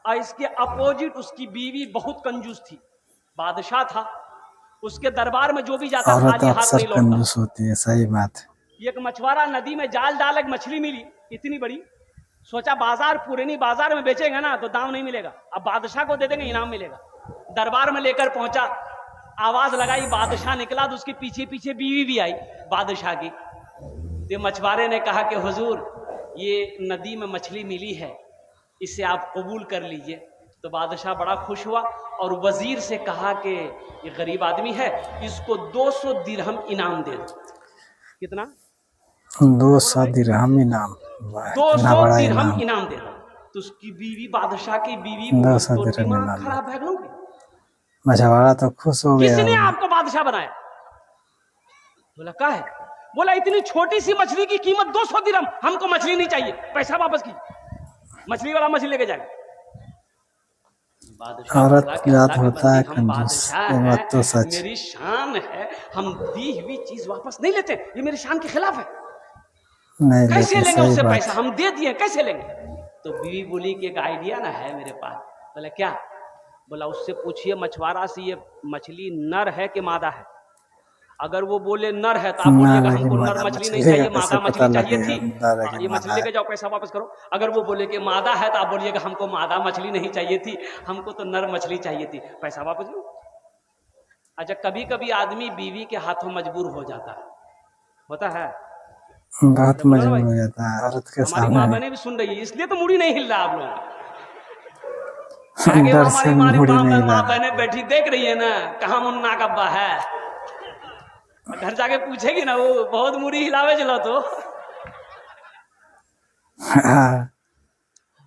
और इसके अपोजिट उसकी बीवी बहुत कंजूस थी, बादशाह था, उसके दरबार में जो भी जाता औरत खाली हाथ अक्सर नहीं लौटता। कंजूस होती है, सही बात। एक मछुआरा नदी में जाल डाला, एक मछली मिली इतनी बड़ी, सोचा बाजार पुरानी बाजार में बेचेंगे ना तो दाम नहीं मिलेगा, अब बादशाह को दे देंगे इनाम मिलेगा। दरबार में लेकर पहुंचा, आवाज लगाई, बादशाह निकला तो उसके पीछे पीछे बीवी भी आई बादशाह की। तो मछुआरे ने कहा कि हुजूर ये नदी में मछली मिली है, इसे आप कबूल कर लीजिए। तो बादशाह बड़ा खुश हुआ और वजीर से कहा कि ये गरीब आदमी है, इसको 200 दिरहम इनाम दे दो। कितना? 200 दिरहम इनाम। 200 बड़ा दिरहम इनाम दे दो। तो उसकी बीवी, बादशाह की बीवी 200 तो दिरहम दिमाग इनाम। खराब है लोग, मछुआरा तो खुश हो गया किसने होगा। आपको बादशाह बनाया? बोला क्या है? बोला इतनी छोटी सी मछली की कीमत 200 दिरहम, हमको मछली नहीं चाहिए, पैसा वापस कीजिए। मछली वाला मछली लेके जाएगा। औरत जात होता है कंजूस, ये बात तो सच। मेरी शान है, हम दी हुई चीज वापस नहीं लेते, ये मेरी शान के खिलाफ है। नहीं कैसे लेते, लेंगे सही उससे बात। पैसा? हम दे दिए, कैसे लेंगे? तो बीवी बोली कि एक आइडिया ना है मेरे पास। बोला क्या? बोला उससे पूछिए मछुआरा से ये मछली नर है कि मादा है। अगर वो बोले नर है तो आप बोलिएगा हमको नर मछली नहीं चाहिए, मादा मछली चाहिए थी, ये मछली लेके जाओ, पैसा वापस करो। अगर वो बोले कि मादा है तो आप बोलिएगा हमको मादा मछली नहीं चाहिए थी, हमको तो नर मछली चाहिए थी, पैसा वापस लो। अच्छा, कभी कभी आदमी बीवी के हाथों मजबूर हो जाता है, होता है, बहुत मजबूर हो जाता है औरत के हमारी माँ सामने। बहनें भी सुन रही है, इसलिए तो मुड़ी नहीं हिल रहा आप लोगों का। डर से मुड़ी नहीं माँ ला बहनें बैठी देख रही है ना, कहाँ मुन्ना कब्बा है, घर जाके पूछेगी ना, वो बहुत मुड़ी हिलावे चलो तो। रहा।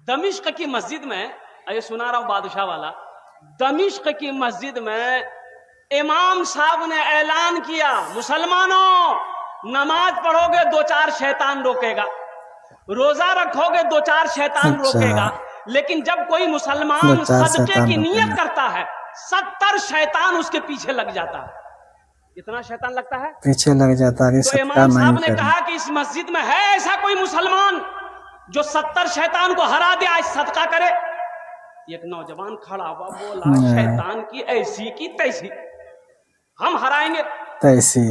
दमिश्क की मस्जिद में, ये सुना रहा हूं बादशाह वाला, दमिश्क की मस्जिद में इमाम साहब ने ऐलान किया, मुसलमानों नमाज पढ़ोगे 2-4 शैतान रोकेगा, रोजा रखोगे 2-4 शैतान अच्छा। रोकेगा, लेकिन जब कोई मुसलमान 2-4 सदके शैतान की नियत रोकेगा। करता है 70 शैतान उसके पीछे लग जाता है। कितना शैतान लगता है? पीछे लग जाता है, तो सदका इमाम नहीं साहब ने करें। कहा कि इस मस्जिद में है ऐसा कोई मुसलमान जो 70 शैतान को हरा दे, आज सदका करे। एक नौजवान खड़ा हुआ, बोला शैतान की ऐसी की तैसी हम हराएंगे तैसी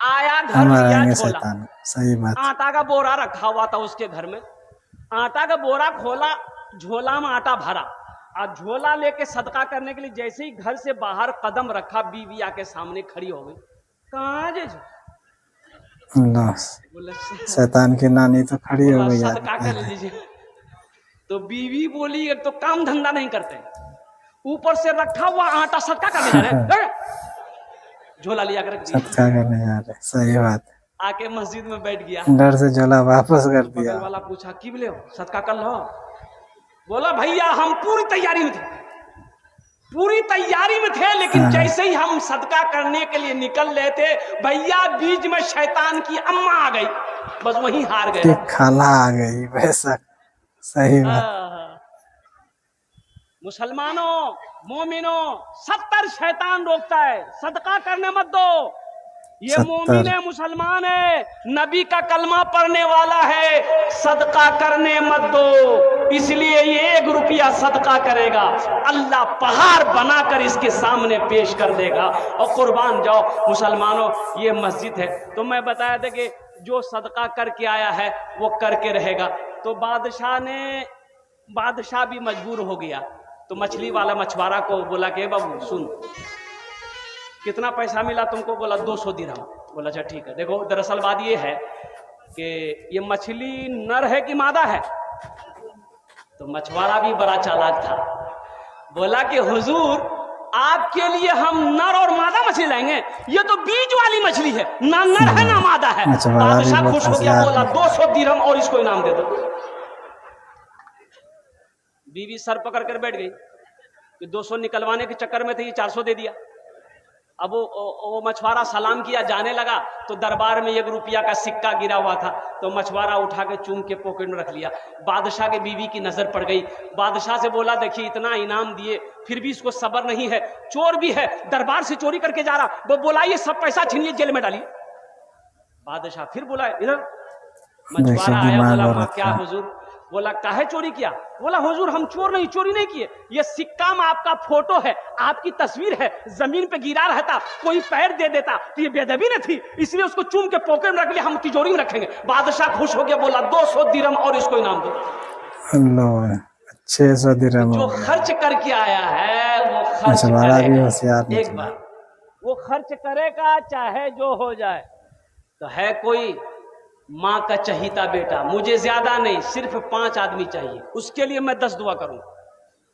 आया, घर हम लिया हराएंगे झोला, शैतान। सही बात। आटा का बोरा रखा हुआ था उसके घर में, आटा का बोरा खोला, झोला में आटा भरा, और झोला लेके सदका करने के लिए जैसे ही घर से बाहर कदम रखा, बीवी आके सामने खड़ी हो गई। कहाँ जे शैतान की नानी तो खड़ी हो गई सदका कर लीजिए। तो बीवी बोली एक तो काम धंधा नहीं करते, ऊपर से रखा हुआ आटा सदका करने जा रहे हैं, झोला लिया कर सदका करने जा रहे, सही बात। आके मस्जिद में बैठ गया, डर से झोला वापस कर दिया। बगल वाला पूछा कि बोले सदका कर लो? बोला भैया हम पूरी तैयारी में थे, पूरी तैयारी में थे, लेकिन जैसे ही हम सदका करने के लिए निकल रहे थे, भैया बीच में शैतान की अम्मा आ गई, बस वहीं हार गए। खाला आ गई, वैसा सही बात। मुसलमानों, मोमिनों, 70 शैतान रोकता है, सदका करने मत दो। ये मोमिन है, मुसलमान है, नबी का कलमा पढ़ने वाला है, सदका करने मत दो। इसलिए ये 1 रुपया सदका करेगा, अल्लाह पहाड़ बनाकर इसके सामने पेश कर देगा और कुर्बान जाओ। मुसलमानों, ये मस्जिद है, तो मैं बताया था कि जो सदका करके आया है वो करके रहेगा। तो बादशाह भी मजबूर हो गया, तो मछली वाला मछुआरा को बोला कि बाबू सुन, कितना पैसा मिला तुमको? बोला 200 दिरहम। बोला अच्छा ठीक है। देखो दरअसल बात ये है कि ये मछली नर है कि मादा है? तो मछुआरा भी बड़ा चालाक था, बोला कि हुजूर आपके लिए हम नर और मादा मछली लाएंगे, ये तो बीज वाली मछली है, ना नर है ना मादा है। बादशाह खुश हो गया, बोला 200 दिरहम और इसको इनाम दे दो। बीवी सर पकड़ कर बैठ गई कि 200 निकलवाने के चक्कर में थे, ये 400 दे दिया। अब वो मछुआरा सलाम किया, जाने लगा तो दरबार में 1 रुपया का सिक्का गिरा हुआ था, तो मछुआरा उठा के चूम के पॉकेट में रख लिया। बादशाह के बीवी की नजर पड़ गई, बादशाह से बोला देखिए इतना इनाम दिए फिर भी इसको सब्र नहीं है, चोर भी है, दरबार से चोरी करके जा रहा, वो बुलाइए सब पैसा छीनिए जेल में डालिए। बादशाह फिर बुलाए, इधर मछुआरा आया, बोला क्या हुजूर बोला काहे चोरी किया? बोला हुजूर हम चोरी नहीं किए, ये सिक्का में आपका फोटो है, आपकी तस्वीर है, जमीन पे गिरा रहता, कोई पैर दे देता तो ये बेदबी न थी, इसलिए उसको चूम के पॉकेट में रख लिया, हम तिजोरी में रखेंगे। बादशाह खुश हो गया, बोला 200 दिरहम और इसको इनाम दो। अल्लाह 600 दिरहम। जो खर्च करके आया है वो खर्च हमारा भी करेगा। होशियार एक बार वो खर्च करेगा चाहे जो हो जाए। तो है कोई माँ का चहीता बेटा, मुझे ज्यादा नहीं, सिर्फ 5 आदमी चाहिए, उसके लिए मैं 10 दुआ करूं।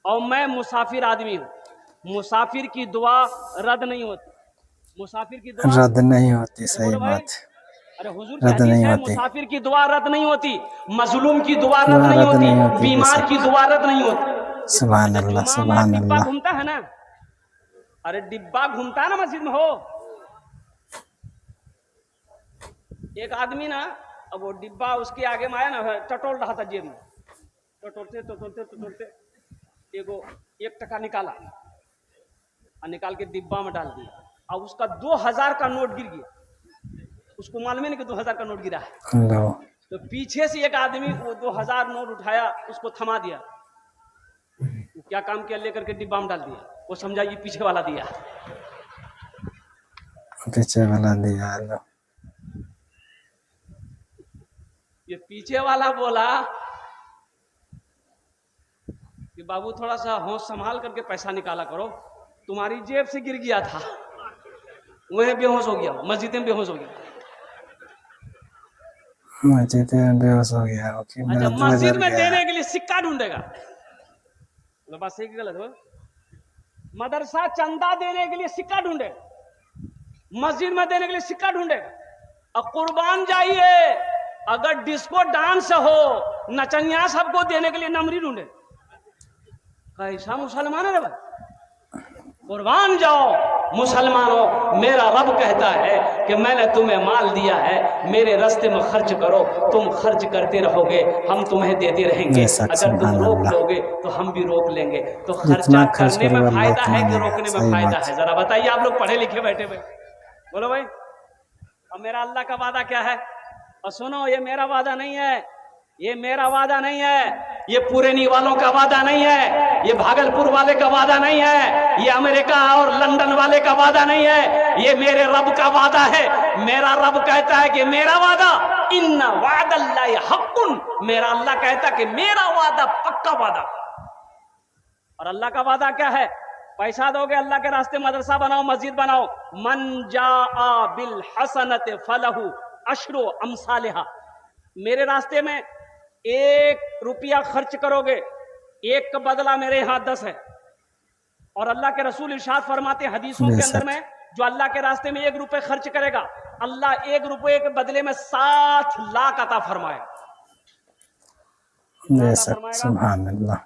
और मैं मुसाफिर आदमी हूं, मुसाफिर की दुआ रद्द नहीं होती, मुसाफिर की दुआ रद्द नहीं होती। सही बात। अरे हुजूर रद्द नहीं है, होती। मुसाफिर की दुआ रद्द नहीं होती, मजलूम की दुआ रद्द नहीं होती, बीमार की दुआ रद्द नहीं होती। सुभान अल्लाह, सुभान डिब्बा अल्लाह। घूमता है ना, अरे डिब्बा घूमता है ना मस्जिद में, हो एक आदमी ना, अब वो डिब्बा उसके आगे में आया ना, टटोल रहा था जेब में, टटोलते एगो 1 टका निकाला और निकाल के डिब्बा में डाल दिया, और उसका 2000 का नोट गिर गया, उसको मालूम नहीं कि 2000 का नोट गिरा है। तो पीछे से एक आदमी वो 2000 नोट उठाया, उसको थमा दिया, वो क्या काम किया, लेकर के डिब्बा में डाल दिया, वो समझा ये पीछे वाला दिया, पीछे वाला दिया। लो ये पीछे वाला बोला कि बाबू थोड़ा सा होश संभाल करके पैसा निकाला करो, तुम्हारी जेब से गिर गया था, वह बेहोश हो गया, मस्जिद में बेहोश हो गया। मस्जिद में बेहोश हो गया। अच्छा, मस्जिद में देने के लिए सिक्का ढूंढेगा, बात सही कि गलत हो? मदरसा चंदा देने के लिए सिक्का ढूंढेगा, मस्जिद में देने के लिए सिक्का ढूंढेगा। और कुर्बान जाइए, अगर डिस्को डांस हो, नचनिया सबको देने के लिए नमरी ढूंढे, कैसा मुसलमान है रे भाई? कुर्बान जाओ मुसलमानों, मेरा रब कहता है कि मैंने तुम्हें माल दिया है, मेरे रास्ते में खर्च करो, तुम खर्च करते रहोगे, हम तुम्हें देते रहेंगे, अगर तुम रोक लोगे तो हम भी रोक लेंगे। तो खर्चा करने में फायदा है कि रोकने में फायदा है? जरा बताइए, आप लोग पढ़े लिखे बैठे हुए, बोलो भाई। अब मेरा अल्लाह का वादा क्या है? और सुनो, ये मेरा वादा नहीं है, ये मेरा वादा नहीं है, ये पुरानी वालों का वादा नहीं है, ये भागलपुर वाले का वादा नहीं है, ये अमेरिका और लंदन वाले का वादा नहीं है, ये मेरे रब का वादा है। मेरा रब कहता है कि मेरा वादा इन्ना वादल्लाहि हक्कुन, मेरा अल्लाह कहता है कि मेरा वादा पक्का वादा। और अल्लाह का वादा क्या है? पैसा दोगे अल्लाह के रास्ते, मदरसा बनाओ, मस्जिद बनाओ, मन जाआ बिल हसनत फलहु अशरो अमसालिहा, मेरे रास्ते में 1 रुपया खर्च करोगे, 1 का बदला मेरे यहाँ 10 है। और अल्लाह के रसूल इरशाद फरमाते हदीसों के अंदर में, जो अल्लाह के रास्ते में 1 रुपये खर्च करेगा, अल्लाह 1 रुपये के बदले में 7 लाख अता फरमाएगा। सुभान अल्लाह।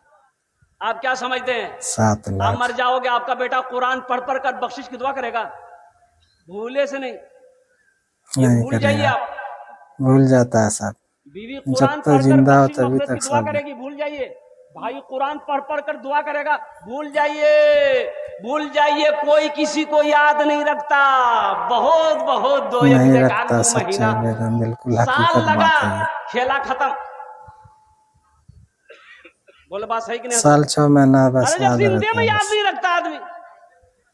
आप क्या समझते हैं? 7 लाख। आप मर जाओगे, आपका बेटा कुरान पढ़ पढ़ कर बख्शिश की दुआ करेगा? भूले से नहीं, भूल जाइए आप, भूल जाता है सब। बीवी जब कुरान तक पढ़कर जिंदा हो बख्शिश तभी मग़फ़िरत तक की दुआ सब। करेगी, भूल जाइए। भाई कुरान पढ़ पढ़ कर दुआ करेगा, भूल जाइए, भूल जाइए। कोई किसी को याद नहीं रखता, बहुत बहुत 2 नहीं एक रखता, महीना, बिल्कुल साल हकीकत लगा, बात है। खेला खत्म। बोले बात सही कि नहीं? साल 6 महीना बस अरे जब याद जिंदे में रहता याद है। नहीं रखता आदमी,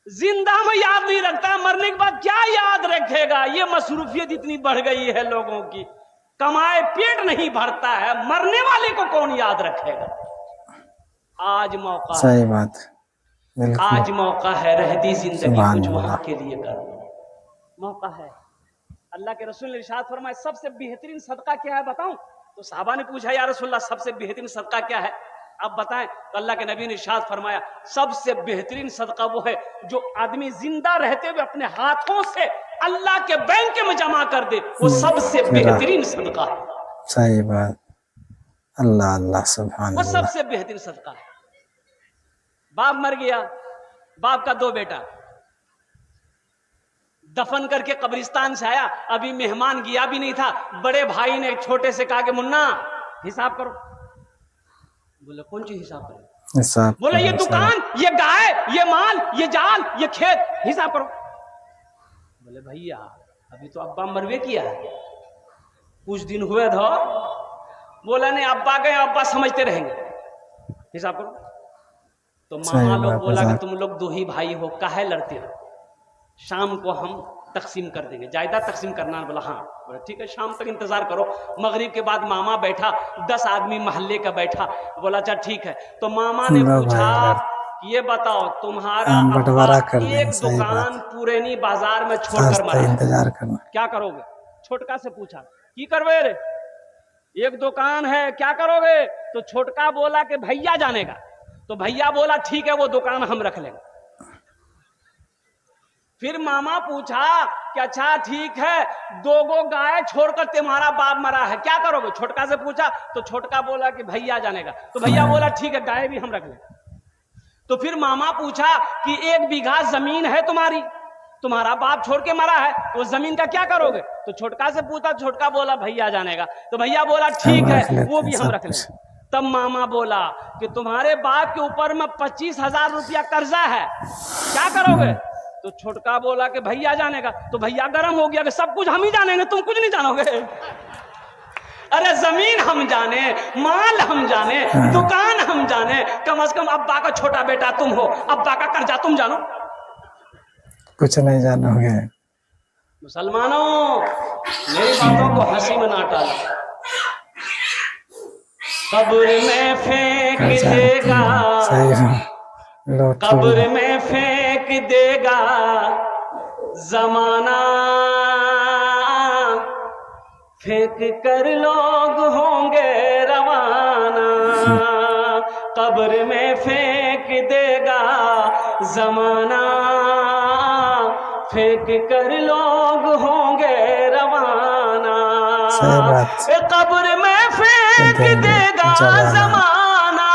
जिंदा में याद नहीं रखता, मरने के बाद क्या याद रखेगा? ये मसरूफियत इतनी बढ़ गई है लोगों की, कमाए पेट नहीं भरता है, मरने वाले को कौन याद रखेगा? आज मौका, सही बात, आज मौका है, रहती जिंदगी कुछ वहां के लिए कर, मौका है। अल्लाह के रसूल ने इरशाद फरमाया, सबसे बेहतरीन सदका क्या है बताऊं? तो साहबा ने पूछा, या रसूलल्लाह सबसे बेहतरीन सदका क्या है, आप बताएं। तो अल्लाह के नबी ने इरशाद फरमाया, सबसे बेहतरीन सदका वो है जो आदमी जिंदा रहते हुए अपने हाथों से अल्लाह के बैंक में जमा कर दे, वो सबसे बेहतरीन सदका है। सही बात, अल्लाह अल्लाह सुभान वो अल्लाह। सबसे बेहतरीन सदका है। बाप मर गया, बाप का 2 बेटा, दफन करके कब्रिस्तान से आया, अभी मेहमान गया भी नहीं था, बड़े भाई ने छोटे से कहा कि मुन्ना हिसाब करो। बोले कौन चीज हिसाब करो? हिसाब। बोले ये दुकान, ये गाय, ये माल, ये जाल, ये खेत, हिसाब करो। बोले भैया अभी तो अब्बा मरवे किया है, कुछ दिन हुए धो, बोला नहीं, अब्बा गए, अब्बा समझते रहेंगे, हिसाब करो। तो मामा लोग बोला कि तुम लोग दो ही भाई हो, काहे लड़ते हो, शाम को हम तकसीम कर देंगे, जायदाद तकसीम करना। बोला हाँ। बोला ठीक है, शाम तक इंतजार करो। मगरिब के बाद मामा बैठा, 10 आदमी मोहल्ले का बैठा। बोला अच्छा ठीक है। तो मामा ने पूछा ये बताओ तुम्हारा बंटवारा कर एक दुकान पुरानी बाजार में छोड़कर मरा, इंतजार करना, क्या करोगे? छोटका से पूछा की करवे रे, एक दुकान है क्या करोगे? तो छोटका बोला कि भैया जानेगा। तो भैया बोला ठीक है, वो दुकान हम रख लेंगे। फिर मामा पूछा कि अच्छा ठीक है, 2 गाय छोड़कर तुम्हारा बाप मरा है, क्या करोगे? छोटका से पूछा। तो छोटका बोला कि भैया जानेगा। तो भैया बोला ठीक है, गाय भी हम रख लेंगे। तो फिर मामा पूछा कि 1 बीघा जमीन है तुम्हारी, तुम्हारा बाप छोड़ के मरा है, तो जमीन का क्या करोगे? तो छोटका से पूछा। छोटका बोला भैया जानेगा। तो भैया बोला ठीक है, वो भी हम रख लेंगे। तब मामा बोला कि तुम्हारे बाप के ऊपर में 25,000 रुपया कर्जा है, क्या करोगे? तो छोटका बोला कि भैया जानेगा। तो भैया गर्म हो गया कि सब कुछ हम ही जानेंगे, तुम कुछ नहीं जानोगे। अरे जमीन हम जाने, माल हम जाने, दुकान हम जाने, कम से कम अब्बा का छोटा बेटा तुम हो, अब्बा का कर्जा तुम जानो, कुछ नहीं जानोगे। मुसलमानों मेरी बातों को हंसी में ना टालो, कब्र में फेंक देगा, कब्र में फेंक देगा जमाना, फेंक कर लोग होंगे रवाना, कब्र में फेंक देगा जमाना, फेंक कर लोग होंगे रवाना, कब्र में फेंक देगा जमाना,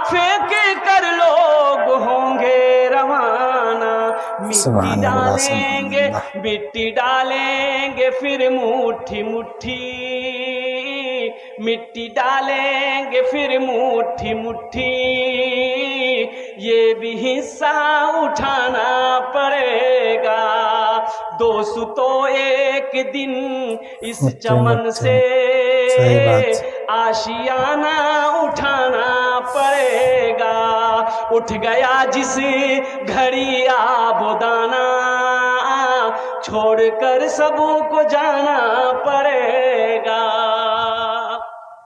फेंक कर लोग होंगे रवाना, मिट्टी डालेंगे, मिट्टी डालेंगे फिर मुट्ठी मुट्ठी, मिट्टी डालेंगे फिर मुट्ठी मुट्ठी, ये भी हिस्सा उठाना पड़ेगा, दोस्त तो एक दिन इस चमन से आशियाना उठाना पड़ेगा, उठ गया जिस घड़ी आबोदाना, छोड़कर सबको जाना पड़ेगा।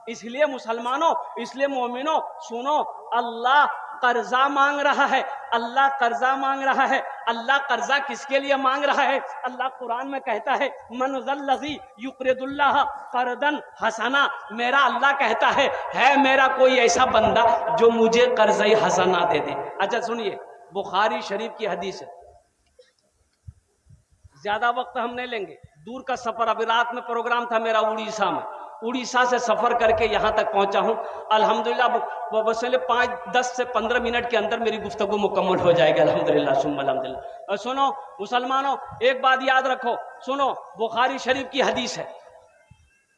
इसलिए मुसलमानों, इसलिए मोमिनों सुनो, अल्लाह कर्जा मांग रहा है, अल्लाह कर्जा मांग रहा है। अल्लाह कर्जा किसके लिए मांग रहा है? अल्लाह कुरान में कहता है मन ज़ल्लज़ी युक़रिदुल्लाह क़र्ज़न हसना, मेरा अल्लाह कहता है मेरा कोई ऐसा बंदा जो मुझे कर्ज़ हसना दे दे। अच्छा सुनिए, बुखारी शरीफ की हदीस है, ज्यादा वक्त हम नहीं लेंगे, दूर का सफर, अभी रात में प्रोग्राम था मेरा उड़ीसा में, उड़ीसा से सफर करके यहाँ तक पहुँचा हूँ। अल्हम्दुलिल्लाह बस 5-10 से 15 मिनट के अंदर मेरी गुफ्तगू मुकम्मल हो जाएगी अल्हम्दुलिल्लाह सुम्मा अल्हम्दुलिल्लाह। और सुनो मुसलमानों, एक बात याद रखो, सुनो बुखारी शरीफ की हदीस है।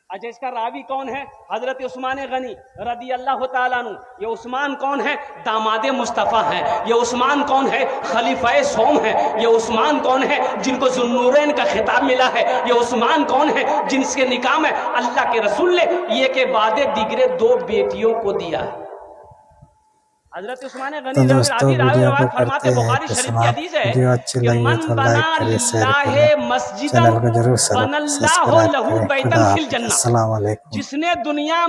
अच्छा इसका रावी कौन है? हजरत उस्मान गनी रदी अल्लाह ताला अन्हु। ये उस्मान कौन है? दामादे मुस्तफ़ा हैं। ये उस्मान कौन है? खलीफाए सोम है। ये उस्मान कौन है? जिनको ज़ुन्नूरैन का खिताब मिला है। ये उस्मान कौन है? जिनके निकाह में अल्लाह के रसूल ने ये के बाद दिगरे 2 बेटियों को दिया है। हजरत उस्मान गनी फरमाते, बुखारी शरीफ की हदीस है कि मन बना लिल्लाहि मस्जिदन बनल्लाहु लहू बैतन फिल जन्नह, जिसने दुनिया